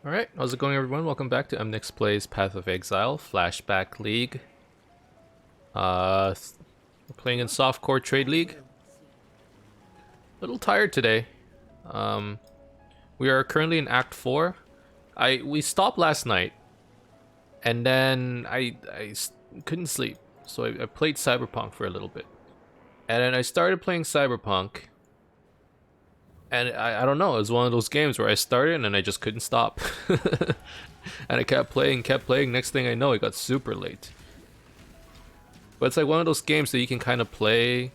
Alright, how's it going everyone? Welcome back to Emnix Plays Path of Exile, Flashback League. We're playing in Softcore Trade League. A little tired today. We are currently in Act 4. We stopped last night, and then I couldn't sleep, so I played Cyberpunk for a little bit. And then I started playing Cyberpunk, and I don't know, it was one of those games where I started and then I just couldn't stop. And I kept playing. Next thing I know, it got super late. But it's like one of those games that you can kind of play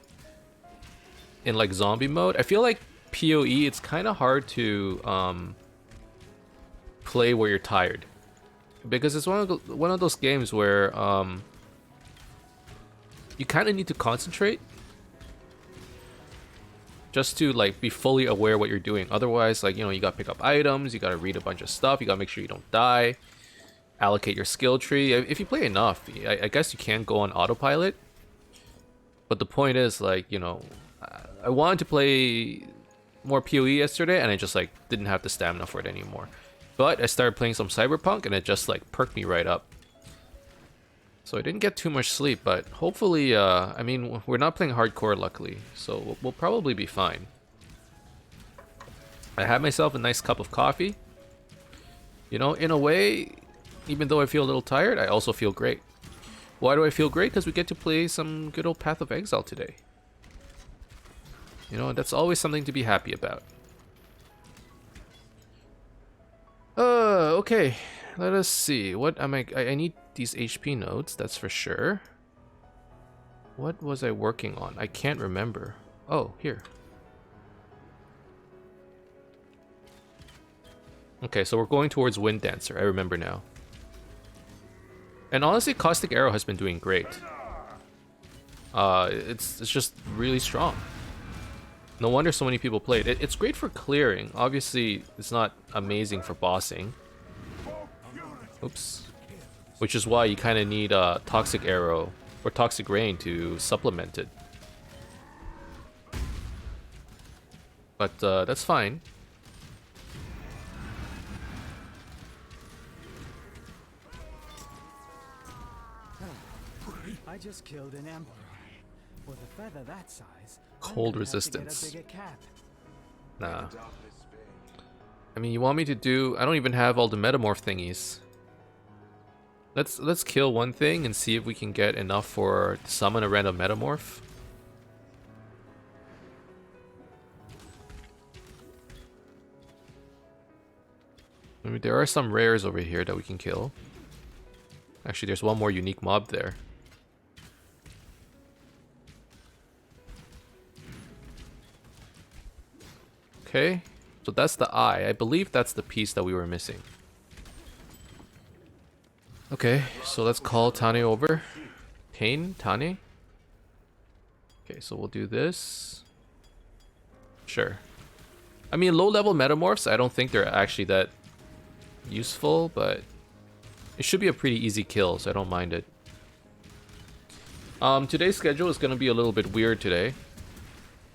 in like zombie mode. I feel like PoE, it's kind of hard to play where you're tired. Because it's one of those games where you kind of need to concentrate just to like be fully aware what you're doing. Otherwise, like, you know, you gotta pick up items, you gotta read a bunch of stuff, you gotta make sure you don't die, allocate your skill tree. If you play enough, I guess you can go on autopilot. But the point is, like, you know, I wanted to play more PoE yesterday and I just like didn't have the stamina for it anymore. But I started playing some Cyberpunk and it just like perked me right up. So I didn't get too much sleep, but hopefully, I mean, we're not playing hardcore, luckily, so we'll probably be fine. I had myself a nice cup of coffee. You know, in a way, even though I feel a little tired, I also feel great. Why do I feel great? Because we get to play some good old Path of Exile today. You know, that's always something to be happy about. Okay. Let us see. What am I need these HP nodes, that's for sure. What was I working on? I can't remember. Oh, here. Okay, so we're going towards Wind Dancer. I remember now. And honestly, Caustic Arrow has been doing great. It's just really strong. No wonder so many people play it. It's great for clearing. Obviously, it's not amazing for bossing. Oops. Which is why you kind of need Toxic Arrow or Toxic Rain to supplement it. But that's fine. I just killed an emperor. With a feather that size, Cold resistance. Nah. I mean, you want me to do... I don't even have all the metamorph thingies. Let's kill one thing and see if we can get enough for to summon a random metamorph. I mean, there are some rares over here that we can kill. Actually, there's one more unique mob there. Okay, so that's the eye. I believe that's the piece that we were missing. Okay, so let's call Tane over. Tane? Okay, so we'll do this. Sure. I mean, low-level metamorphs, I don't think they're actually that useful, but it should be a pretty easy kill, so I don't mind it. Today's schedule is going to be a little bit weird today.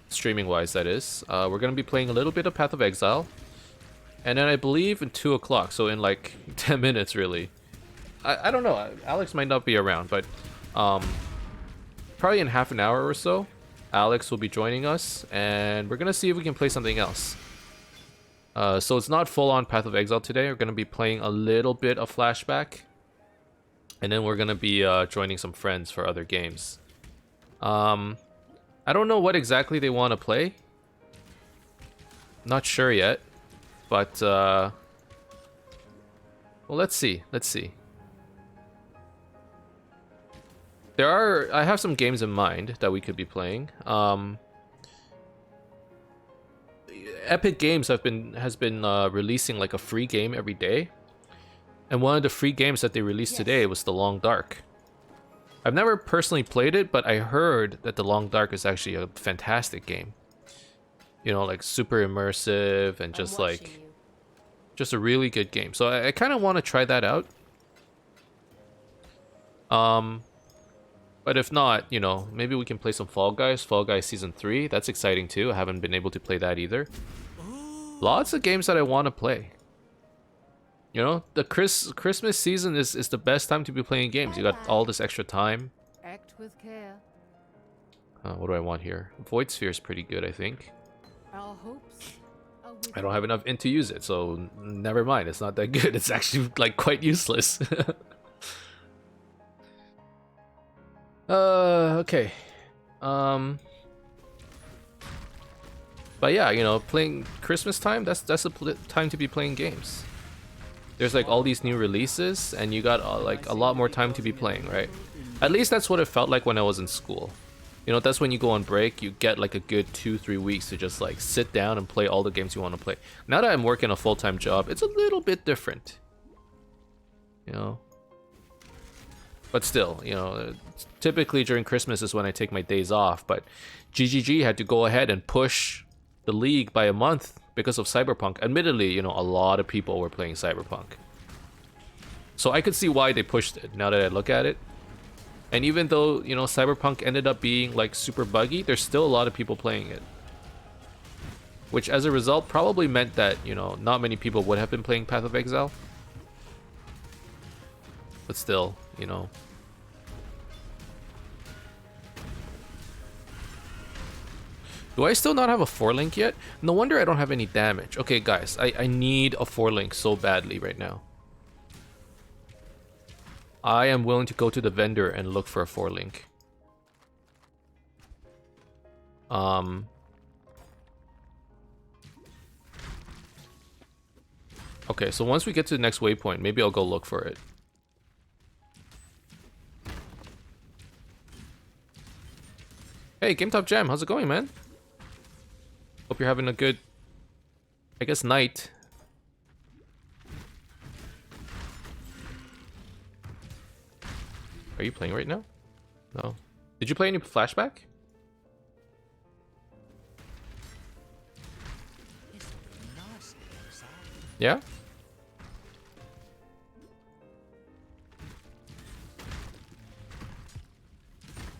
Streaming-wise, that is. We're going to be playing a little bit of Path of Exile. And then I believe in 2 o'clock, so in like 10 minutes, really. I don't know, Alex might not be around, but probably in half an hour or so, Alex will be joining us, and we're gonna see if we can play something else. So it's not full-on Path of Exile today. We're gonna be playing a little bit of Flashback, and then we're gonna be joining some friends for other games. I don't know what exactly they want to play. Not sure yet, but well, let's see. I have some games in mind that we could be playing. Epic Games has been releasing like a free game every day, and one of the free games that they released today was The Long Dark. I've never personally played it, but I heard that The Long Dark is actually a fantastic game. You know, like super immersive and just like just a really good game. So I kind of want to try that out. But if not, you know, maybe we can play some Fall Guys. Fall Guys Season 3, that's exciting too. I haven't been able to play that either. Lots of games that I want to play. You know, the Christmas season is the best time to be playing games. You got all this extra time. Act with care. What do I want here? Void Sphere is pretty good, I think. Our hopes are with I don't have enough int to use it, so never mind. It's not that good. It's actually like quite useless. Okay. But yeah, you know, playing Christmas time, that's a time to be playing games. There's like all these new releases, and you got like a lot more time to be playing, right? At least that's what it felt like when I was in school. You know, that's when you go on break, you get like a good 2-3 weeks to just like sit down and play all the games you want to play. Now that I'm working a full-time job, it's a little bit different. You know? But still, you know, typically during Christmas is when I take my days off, but GGG had to go ahead and push the league by a month because of Cyberpunk. Admittedly, you know, a lot of people were playing Cyberpunk. So I could see why they pushed it, now that I look at it. And even though, you know, Cyberpunk ended up being like super buggy, there's still a lot of people playing it. Which as a result probably meant that, you know, not many people would have been playing Path of Exile. But still, you know. Do I still not have a 4-link yet? No wonder I don't have any damage. Okay, guys, I need a 4-link so badly right now. I am willing to go to the vendor and look for a 4-link. Okay, so once we get to the next waypoint, maybe I'll go look for it. Hey, GameTop Jam, how's it going, man? Hope you're having a good, I guess, night. Are you playing right now? No. Did you play any Flashback? Yeah?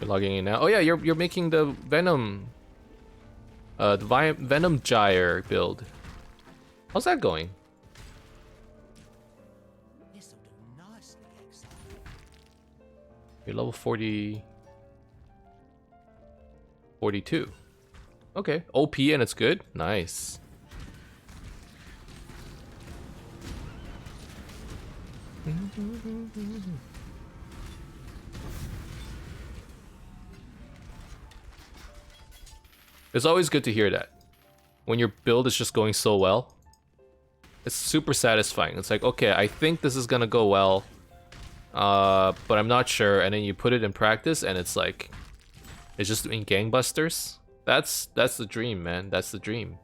You're logging in now. Oh yeah, you're making the Venom Venom Gyre build. How's that going? You're level 40... 42. Okay. OP and it's good? Nice. It's always good to hear that. When your build is just going so well. It's super satisfying. It's like, okay, I think this is gonna go well. But I'm not sure, and then you put it in practice and it's like it's just doing gangbusters. That's the dream, man. That's the dream.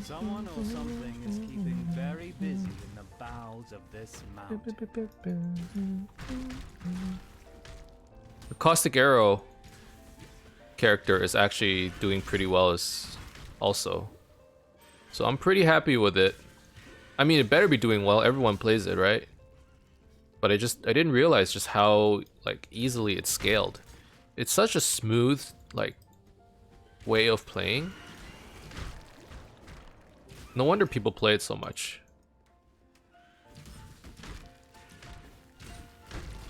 Someone or something is keeping very busy in the bowels of this mountain. The Caustic Arrow character is actually doing pretty well as also. So I'm pretty happy with it. I mean, it better be doing well. Everyone plays it, right? But I didn't realize just how like easily it scaled. It's such a smooth like way of playing. No wonder people play it so much.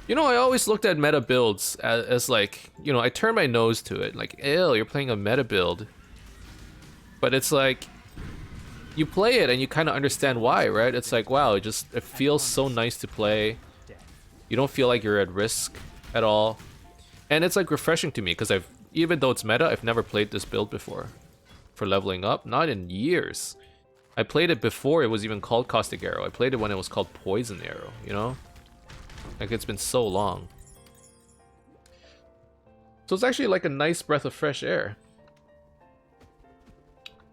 You know, I always looked at meta builds as like, you know, I turn my nose to it. Like, ew, you're playing a meta build. But it's like, you play it and you kind of understand why, right? It's like, wow, it feels so nice to play. You don't feel like you're at risk at all. And it's like refreshing to me because even though it's meta, I've never played this build before. For leveling up, not in years. I played it before it was even called Caustic Arrow. I played it when it was called Poison Arrow, you know? Like, it's been so long. So it's actually like a nice breath of fresh air.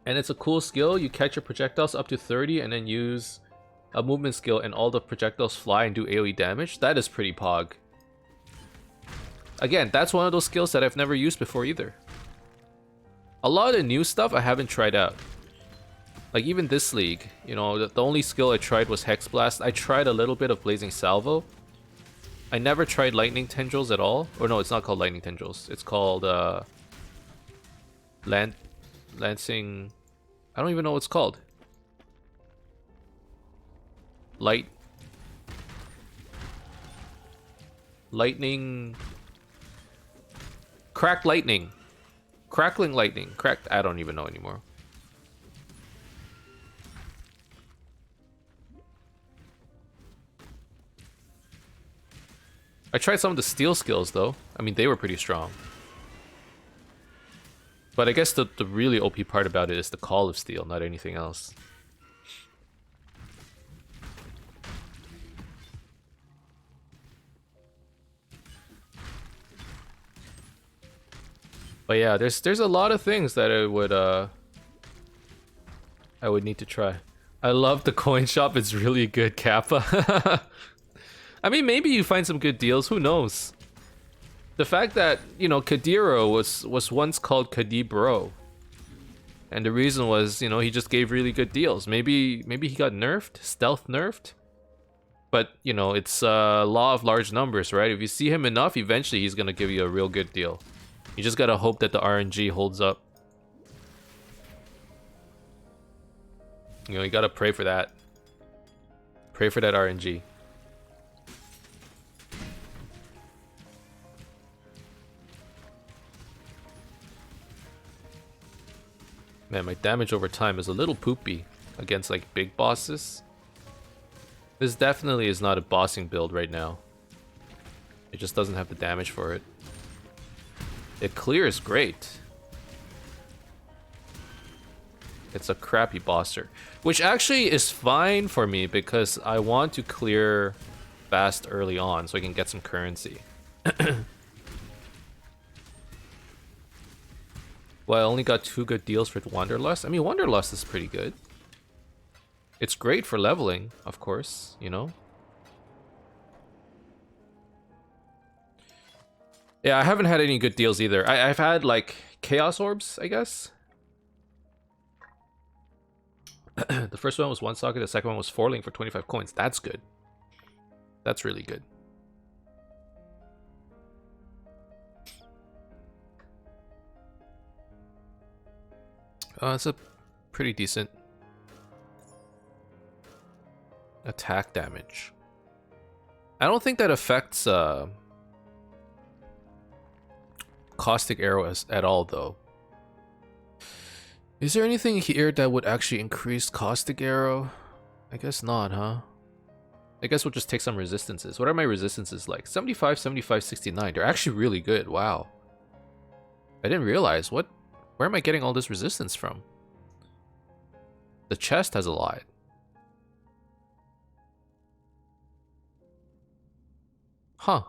And it's a cool skill. You catch your projectiles up to 30 and then use a movement skill and all the projectiles fly and do AoE damage. That is pretty pog. Again, that's one of those skills that I've never used before either. A lot of the new stuff I haven't tried out. Like even this league, you know, the only skill I tried was Hex Blast. I tried a little bit of Blazing Salvo. I never tried Lightning Tendrils at all. Or no, it's not called Lightning Tendrils. It's called Lancing. I don't even know what it's called. Lightning. Cracked Lightning. Crackling Lightning. Cracked. I don't even know anymore. I tried some of the steel skills though. I mean, they were pretty strong. But I guess the really OP part about it is the Call of Steel, not anything else. But yeah, there's a lot of things that I would need to try. I love the coin shop. It's really good, Kappa. I mean, maybe you find some good deals. Who knows? The fact that, you know, Kadiro was once called Kadibro. And the reason was, you know, he just gave really good deals. Maybe he got nerfed, stealth nerfed. But, you know, it's law of large numbers, right? If you see him enough, eventually he's going to give you a real good deal. You just got to hope that the RNG holds up. You know, you got to pray for that. Pray for that RNG. Man, my damage over time is a little poopy against like big bosses. This definitely is not a bossing build right now. It just doesn't have the damage for it. It clears great. It's a crappy bosser, which actually is fine for me because I want to clear fast early on so I can get some currency. Well, I only got 2 good deals for Wanderlust. I mean, Wanderlust is pretty good. It's great for leveling, of course, you know? Yeah, I haven't had any good deals either. I've had, like, Chaos Orbs, I guess? The first one was 1 socket, the second one was 4 link for 25 coins. That's good. That's really good. It's a pretty decent attack damage. I don't think that affects Caustic Arrow at all, though. Is there anything here that would actually increase Caustic Arrow? I guess not, huh? I guess we'll just take some resistances. What are my resistances like? 75, 75, 69. They're actually really good. Wow. I didn't realize. Where am I getting all this resistance from? The chest has a lot. Huh.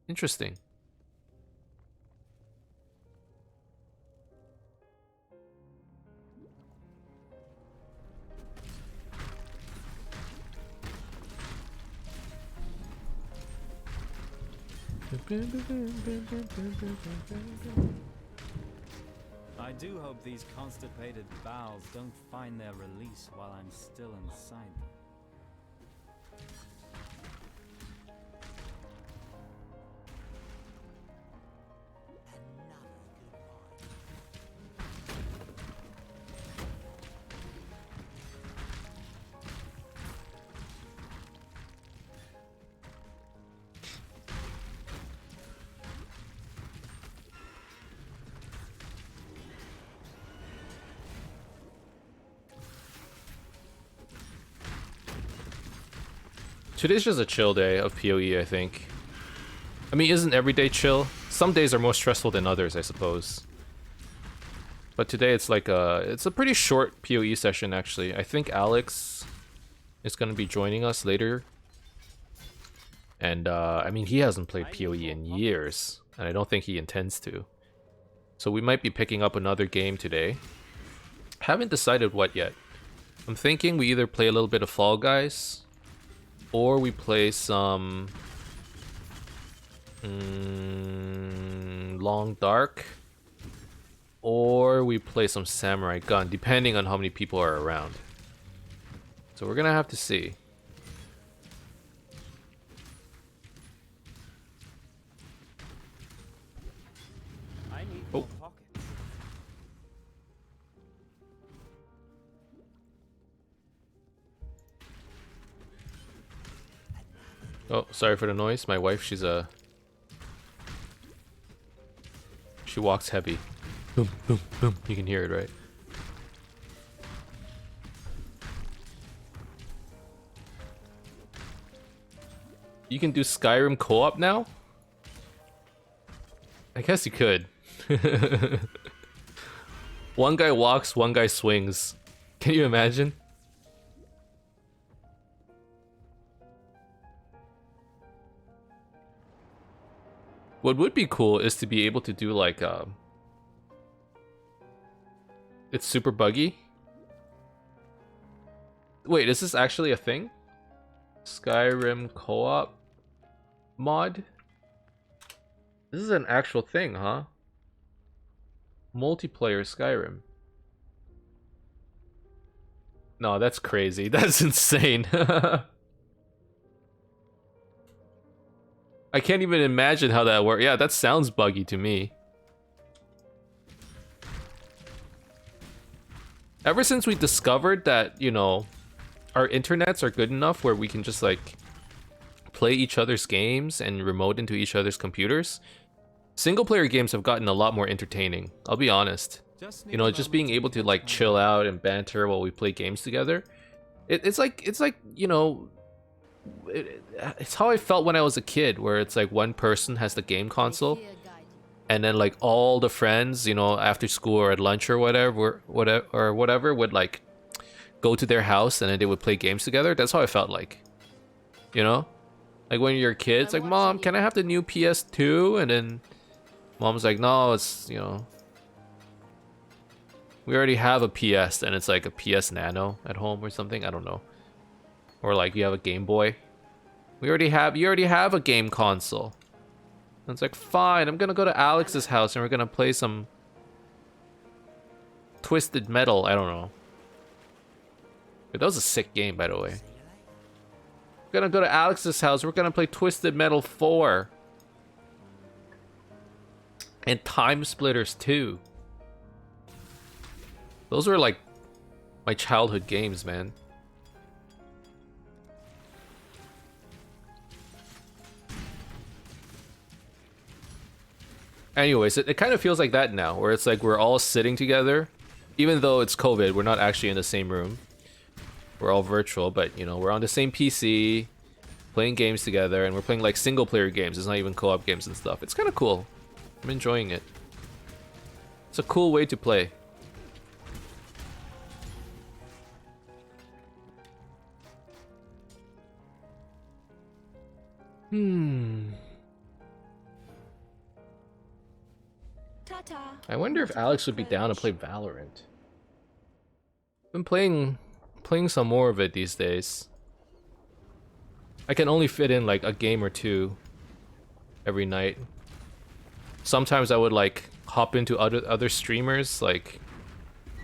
Interesting. I do hope these constipated bowels don't find their release while I'm still inside them. Today's just a chill day of PoE, I think. I mean, isn't every day chill? Some days are more stressful than others, I suppose. But today it's like it's a pretty short PoE session, actually. I think Alex is going to be joining us later. And, I mean, he hasn't played PoE in years. And I don't think he intends to. So we might be picking up another game today. Haven't decided what yet. I'm thinking we either play a little bit of Fall Guys, or we play some Long Dark. or we play some samurai gun, depending on how many people are around. So we're gonna have to see. I need Oh. more pockets. Oh, sorry for the noise. My wife, she walks heavy. Boom, boom, boom. You can hear it, right? You can do Skyrim co-op now? I guess you could. One guy walks, one guy swings. Can you imagine? What would be cool is to be able to do like it's super buggy. Wait, is this actually a thing? Skyrim co-op mod? This is an actual thing, huh? Multiplayer Skyrim. No, that's crazy. That's insane. I can't even imagine how that works. Yeah, that sounds buggy to me. Ever since we discovered that, you know, our internets are good enough where we can just like play each other's games and remote into each other's computers, single player games have gotten a lot more entertaining. I'll be honest. You know, just being able to like chill out and banter while we play games together. It's like, you know, it's how I felt when I was a kid, where it's like one person has the game console, and then like all the friends, you know, after school or at lunch or whatever would like go to their house and then they would play games together. That's how I felt like, you know, like when you're a kid, it's like, Mom, can I have the new PS2? And then Mom's like, no, it's, you know, we already have a PS, and it's like a PS Nano at home or something. I don't know. Or like you have a Game Boy. You already have a game console. And it's like, fine, I'm gonna go to Alex's house and we're gonna play some Twisted Metal. I don't know. But that was a sick game, by the way. We're gonna go to Alex's house. We're gonna play Twisted Metal 4. And Time Splitters 2. Those were like my childhood games, man. Anyways, it kind of feels like that now, where it's like we're all sitting together. Even though it's COVID, we're not actually in the same room. We're all virtual, but you know, we're on the same PC, playing games together, and we're playing like single player games. It's not even co-op games and stuff. It's kind of cool. I'm enjoying it. It's a cool way to play. I wonder if Alex would be down to play Valorant. Been playing some more of it these days. I can only fit in like a game or two every night. Sometimes I would like hop into other streamers like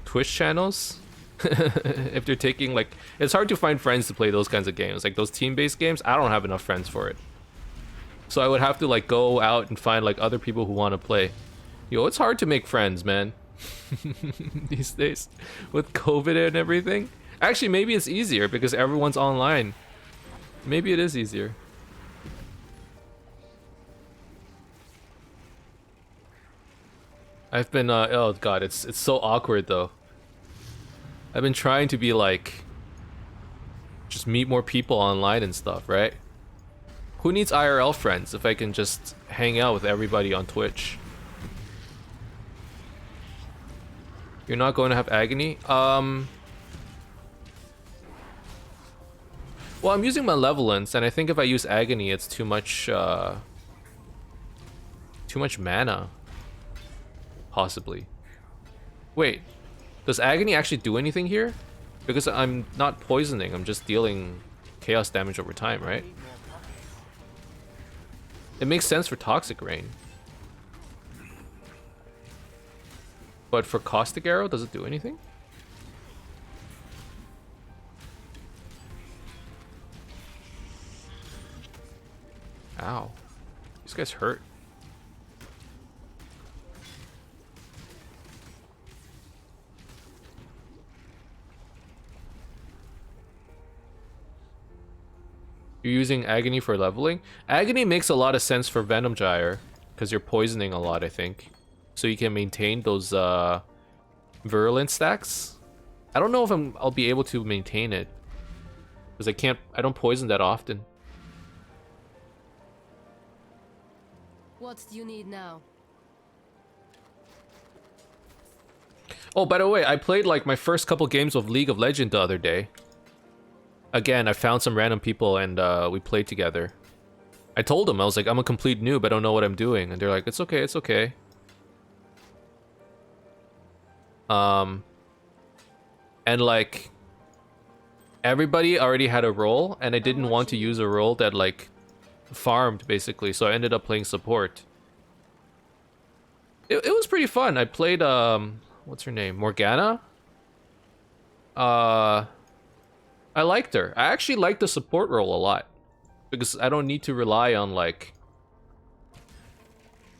Twitch channels. If they're taking like, it's hard to find friends to play those kinds of games, like those team-based games. I don't have enough friends for it, so I would have to like go out and find like other people who want to play. Yo, it's hard to make friends, man. These days with COVID and everything. Actually, maybe it's easier because everyone's online. Maybe it is easier. I've been oh god, it's so awkward though. I've been trying to be like, just meet more people online and stuff, right? Who needs IRL friends if I can just hang out with everybody on Twitch? You're not going to have agony? Well, I'm using Malevolence, and I think if I use agony, it's too much mana. Possibly. Wait, does agony actually do anything here? Because I'm not poisoning, I'm just dealing chaos damage over time, right? It makes sense for Toxic Rain. But for Caustic Arrow, does it do anything? Ow. These guys hurt. You're using Agony for leveling? Agony makes a lot of sense for Venom Gyre, because you're poisoning a lot, I think. So you can maintain those virulent stacks. I don't know if I'll be able to maintain it. Because I don't poison that often. What do you need now? Oh, by the way, I played like my first couple games of League of Legends the other day. Again, I found some random people and we played together. I told them, I was like, I'm a complete noob, I don't know what I'm doing. And they're like, it's okay, it's okay. And like, everybody already had a role, and I didn't want to use a role that like farmed, basically, so I ended up playing support. It was pretty fun. I played, what's her name? Morgana? I liked her. I actually liked the support role a lot. Because I don't need to rely on, like,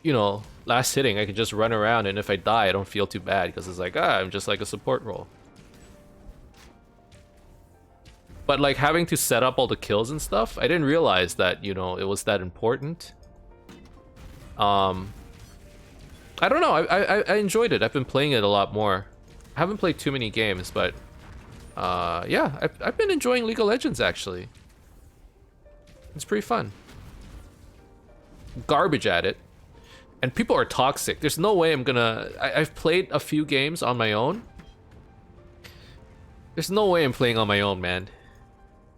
you know, last hitting. I can just run around, and if I die, I don't feel too bad. Because it's like, I'm just like a support role. But, like, having to set up all the kills and stuff, I didn't realize that, you know, it was that important. I don't know. I enjoyed it. I've been playing it a lot more. I haven't played too many games, but... yeah, I've been enjoying League of Legends, actually. It's pretty fun. Garbage at it. And people are toxic. There's no way I'm gonna... I've played a few games on my own. There's no way I'm playing on my own, man.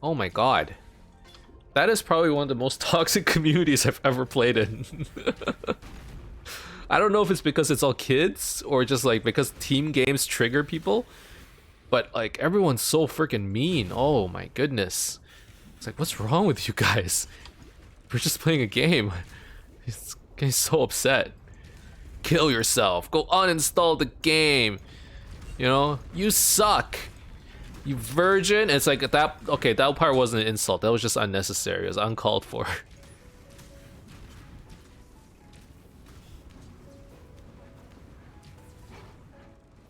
Oh my god. That is probably one of the most toxic communities I've ever played in. I don't know if it's because it's all kids, or just like because team games trigger people. But like, everyone's so freaking mean. Oh my goodness. It's like, what's wrong with you guys? We're just playing a game. He's getting so upset. Kill yourself. Go uninstall the game. You know, you suck. You virgin. It's like that. Okay, that part wasn't an insult. That was just unnecessary. It was uncalled for.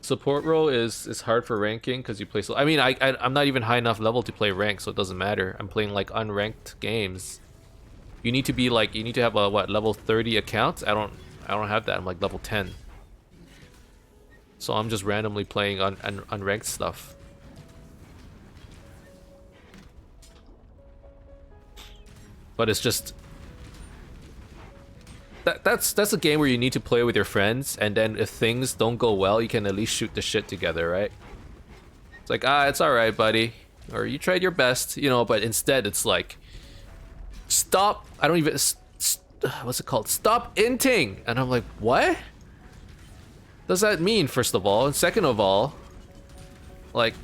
Support role is hard for ranking because you play so. I mean, I'm not even high enough level to play rank, so it doesn't matter. I'm playing like unranked games. You need to be like, you need to have a what, level 30 account? I don't have that. I'm like level 10. So I'm just randomly playing unranked stuff. But it's just that's a game where you need to play with your friends, and then if things don't go well, you can at least shoot the shit together, right? It's like, it's alright, buddy. Or you tried your best, you know, but instead it's like, stop, I don't even, what's it called? Stop inting! And I'm like, what? Does that mean, first of all? And second of all, like,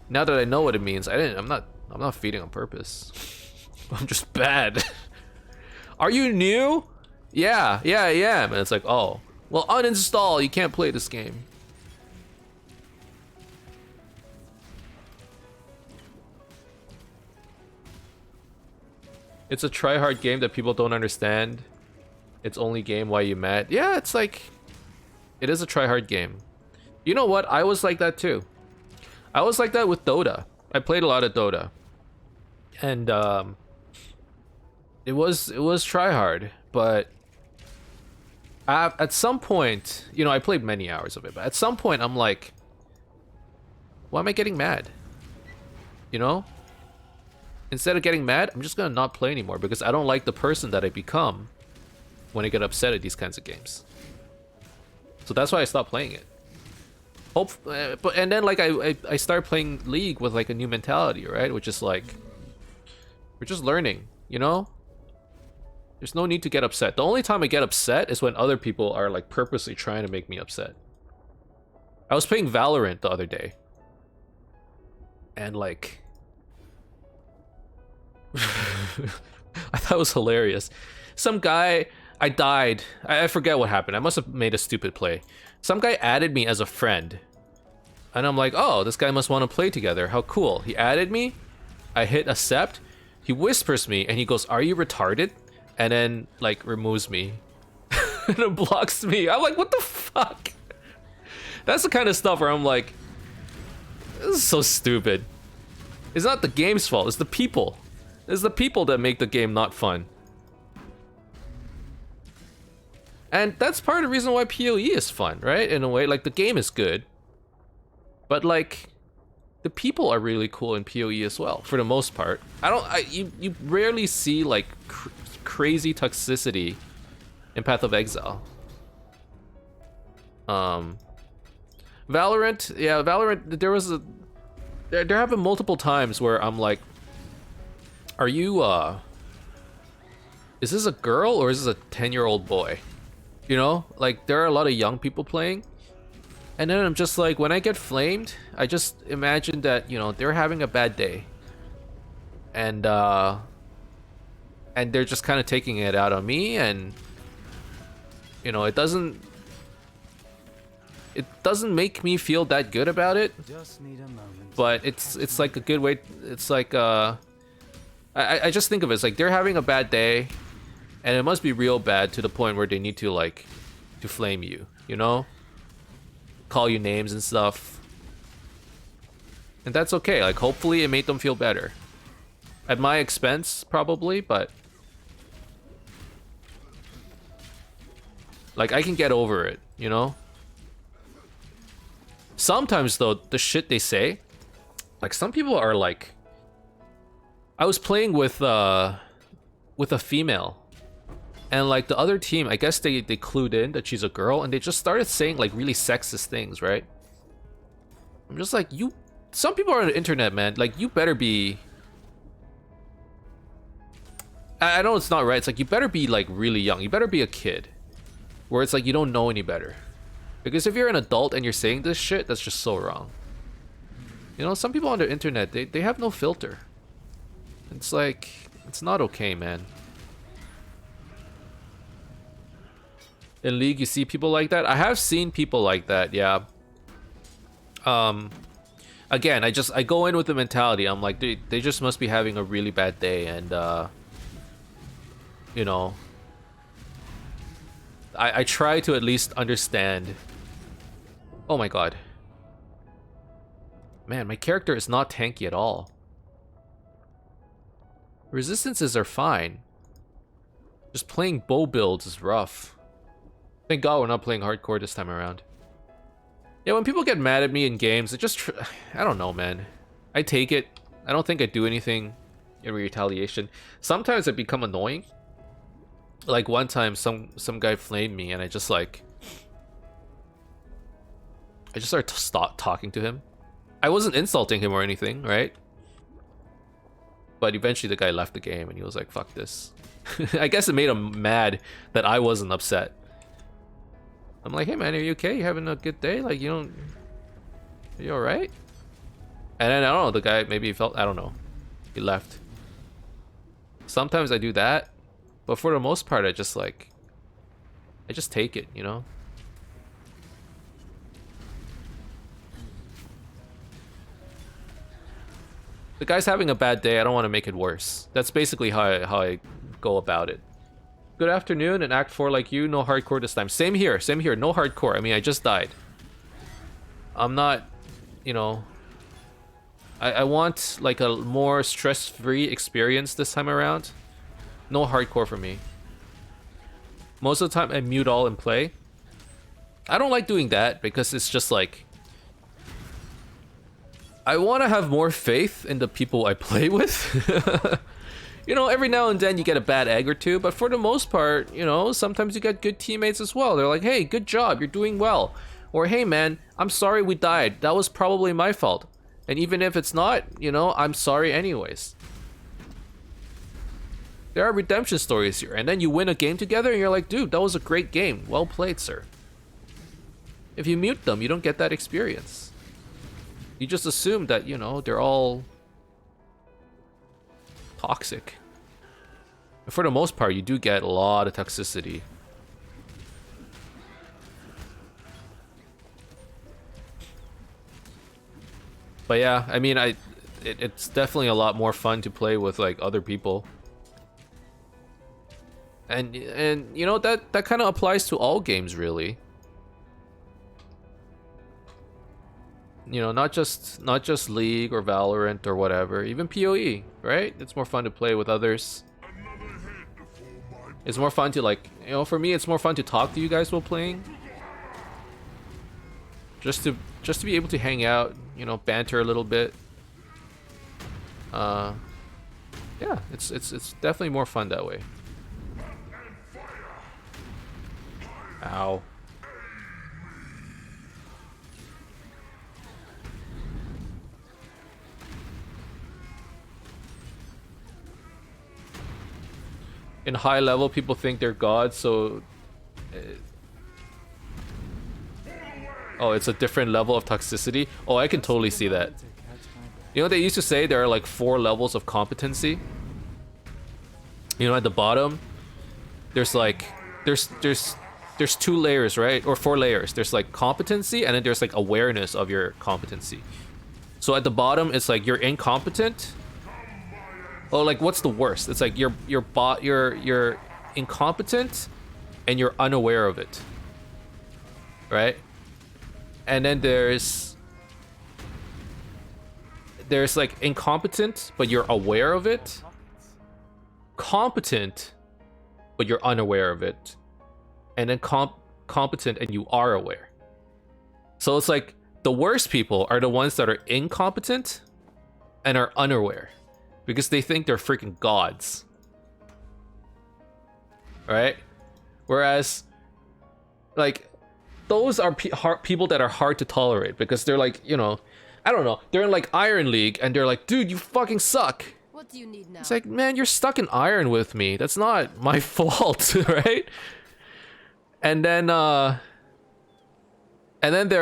now that I know what it means, I'm not feeding on purpose. I'm just bad. Are you new? Yeah, I am. And it's like, oh, well, uninstall. You can't play this game. It's a try-hard game that people don't understand. It's only game why you mad. Yeah, it's like, it is a try-hard game. You know what? I was like that too. I was like that with Dota. I played a lot of Dota. And, it was try hard, but at some point, you know, I played many hours of it, but at some point I'm like, why am I getting mad? You know? Instead of getting mad, I'm just gonna not play anymore because I don't like the person that I become when I get upset at these kinds of games. So that's why I stopped playing it. And then like I started playing League with like a new mentality, right? Which is like, we're just learning, you know? There's no need to get upset. The only time I get upset is when other people are like purposely trying to make me upset. I was playing Valorant the other day. And like... I thought it was hilarious. Some guy I died. I forget what happened. I must have made a stupid play. Some guy added me as a friend. And I'm like, oh, this guy must want to play together. How cool. He added me. I hit accept. He whispers me and he goes, are you retarded? And then, like, removes me. And it blocks me. I'm like, what the fuck? That's the kind of stuff where I'm like, this is so stupid. It's not the game's fault. It's the people. It's the people that make the game not fun. And that's part of the reason why PoE is fun, right? In a way, like, the game is good. But, like, the people are really cool in PoE as well, for the most part. You rarely see, like, crazy toxicity in Path of Exile. Valorant, yeah, Valorant, there have been multiple times where I'm like, are you, is this a girl or is this a 10-year-old boy? You know, like, there are a lot of young people playing. And then I'm just like, when I get flamed, I just imagine that, you know, they're having a bad day. And they're just kind of taking it out on me, and, you know, it doesn't make me feel that good about it. Just need a moment. But it's like a good way, it's like, I just think of it as like, they're having a bad day, and it must be real bad to the point where they need to, like, to flame you, you know? Call you names and stuff. And that's okay. Like, hopefully it made them feel better. At my expense, probably, but... like, I can get over it, you know? Sometimes, though, the shit they say... like, some people are like... I was playing with a female. And, like, the other team, I guess they clued in that she's a girl, and they just started saying, like, really sexist things, right? I'm just like, you... some people are on the internet, man. Like, you better be... I know it's not right. It's like, you better be, like, really young. You better be a kid. Where it's like, you don't know any better. Because if you're an adult and you're saying this shit, that's just so wrong. You know, some people on the internet, they have no filter. It's like, it's not okay, man. In League, you see people like that? I have seen people like that, yeah. Again, I go in with the mentality, I'm like, they just must be having a really bad day, and, you know, I try to at least understand. Oh my god. Man, my character is not tanky at all. Resistances are fine. Just playing bow builds is rough. Thank God we're not playing hardcore this time around. Yeah, when people get mad at me in games, it just... I don't know, man. I take it. I don't think I do anything in retaliation. Sometimes I become annoying. Like, one time, some guy flamed me, and I just, like... I just started to stop talking to him. I wasn't insulting him or anything, right? But eventually the guy left the game, and he was like, fuck this. I guess it made him mad that I wasn't upset. I'm like, hey man, are you okay? You having a good day? Like, are you alright? And then, I don't know, the guy, maybe he felt, I don't know. He left. Sometimes I do that, but for the most part, I just take it, you know? The guy's having a bad day, I don't want to make it worse. That's basically how I go about it. Good afternoon, and Act 4 like you, no hardcore this time. Same here, no hardcore. I mean, I just died. I'm not, you know... I want, like, a more stress-free experience this time around. No hardcore for me. Most of the time, I mute all and play. I don't like doing that, because it's just like... I want to have more faith in the people I play with. You know, every now and then you get a bad egg or two, but for the most part, you know, sometimes you get good teammates as well. They're like, hey, good job, you're doing well. Or, hey man, I'm sorry we died. That was probably my fault. And even if it's not, you know, I'm sorry anyways. There are redemption stories here, and then you win a game together and you're like, dude, that was a great game. Well played, sir. If you mute them, you don't get that experience. You just assume that, you know, they're all... toxic. For the most part, you do get a lot of toxicity. But yeah, I mean, it's definitely a lot more fun to play with like other people. And you know that kind of applies to all games really. You know, not just League or Valorant or whatever, even PoE, right? It's more fun to play with others. It's more fun to like, you know, for me it's more fun to talk to you guys while playing. Just to be able to hang out, you know, banter a little bit. Yeah, it's definitely more fun that way. Ow. In high level, people think they're gods, so... Oh, it's a different level of toxicity? Oh, I can totally see that. You know, they used to say there are like 4 levels of competency. You know, at the bottom, there's like... There's 2 layers, right? Or 4 layers. There's like competency, and then there's like awareness of your competency. So at the bottom, it's like you're incompetent. Oh, like what's the worst? It's like you're incompetent and you're unaware of it. Right? And then there's like incompetent but you're aware of it. Competent but you're unaware of it. And then competent and you are aware. So it's like the worst people are the ones that are incompetent and are unaware. Because they think they're freaking gods. Right? Whereas, like, those are people that are hard to tolerate. Because they're like, you know, I don't know. They're in like Iron League and they're like, dude, you fucking suck. What do you need now? It's like, man, you're stuck in Iron with me. That's not my fault, right? And then there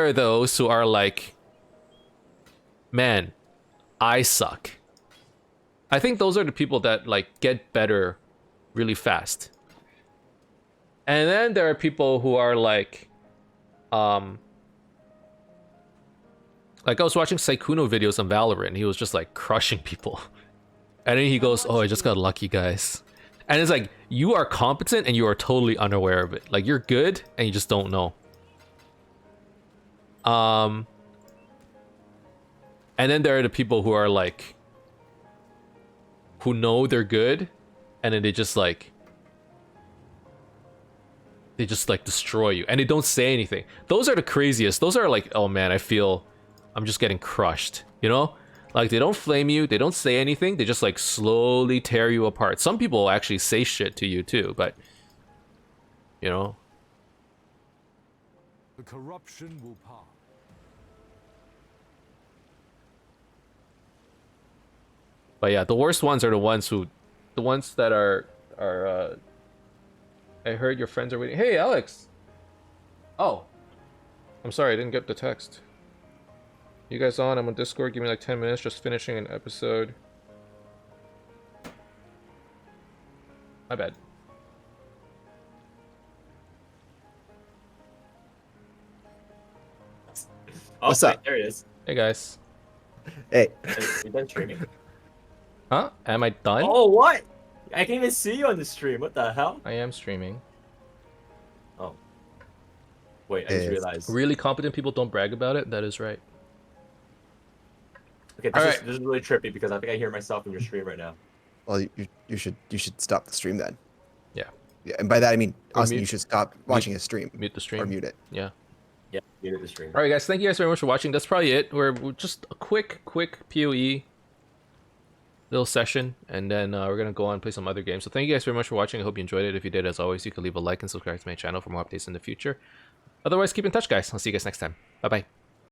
are those who are like, man, I suck. I think those are the people that like get better really fast. And then there are people who are like I was watching Saikuno videos on Valorant and he was just like crushing people. And then he goes, "Oh, I just got lucky, guys." And it's like, you are competent and you are totally unaware of it. Like, you're good and you just don't know. And then there are the people who are like, who know they're good, and then they just like destroy you, and they don't say anything. Those are the craziest. Those are like, oh man, I feel I'm just getting crushed, you know? Like, they don't flame you, they don't say anything, they just like slowly tear you apart. Some people actually say shit to you too, but you know, The corruption will pass. but yeah, the worst ones are the ones that are I heard your friends are waiting. Hey, Alex. Oh, I'm sorry, I didn't get the text. You guys on? I'm on Discord. Give me like 10 minutes. Just finishing an episode. My bad. Oh, What's wait, up? there it is. Hey guys. Hey. You done streaming? Huh? Am I done? Oh, what? I can't even see you on the stream. What the hell? I am streaming. Oh. Wait, I just Yes. realized. Really competent people don't brag about it. That is right. Okay, this is really trippy because I think I hear myself in your stream right now. Well, you should stop the stream then. Yeah. Yeah, and by that I mean, Or Austin, mute- you should stop watching a stream Mute the stream. or mute it. Yeah. Yeah, muted the stream. All right, guys. Thank you guys very much for watching. That's probably it. We're just a quick PoE little session, and then we're gonna go on and play some other games. So thank you guys very much for watching. I hope you enjoyed it. If you did, as always, you can leave a like and subscribe to my channel for more updates in the future. Otherwise, keep in touch, guys. I'll see you guys next time. Bye bye.